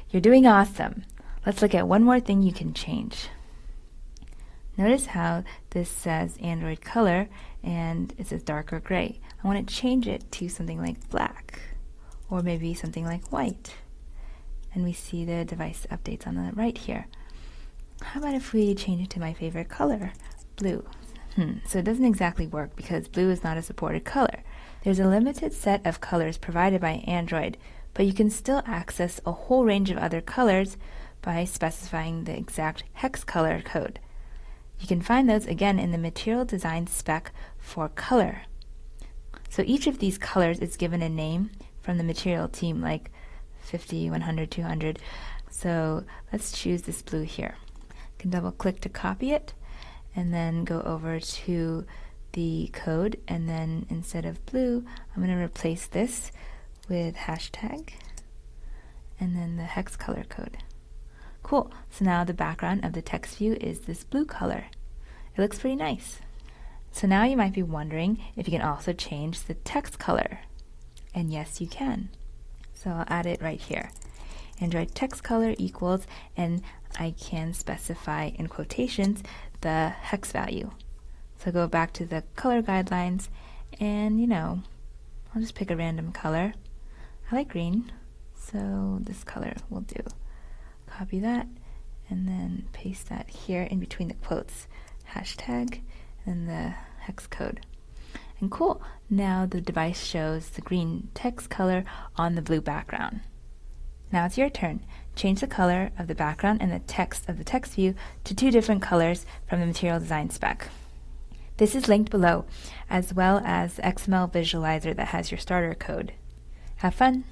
You're doing awesome. Let's look at one more thing you can change. Notice how this says Android color and it says dark or gray. I want to change it to something like black or maybe something like white. And we see the device updates on the right here. How about if we change it to my favorite color, blue? So it doesn't exactly work because blue is not a supported color. There's a limited set of colors provided by Android, but you can still access a whole range of other colors by specifying the exact hex color code. You can find those again in the material design spec for color. So each of these colors is given a name from the material team, like 50, 100, 200. So let's choose this blue here. I can double click to copy it and then go over to the code, and then instead of blue I'm going to replace this with hashtag and then the hex color code. Cool, so now the background of the text view is this blue color. It looks pretty nice. So now you might be wondering if you can also change the text color. And yes, you can. So I'll add it right here. Android text color equals, and I can specify in quotations the hex value. So go back to the color guidelines and I'll just pick a random color. I like green, so this color will do. Copy that and then paste that here in between the quotes. Hashtag and the hex code. And cool, now the device shows the green text color on the blue background. Now it's your turn. Change the color of the background and the text of the text view to two different colors from the material design spec. This is linked below, as well as the XML visualizer that has your starter code. Have fun!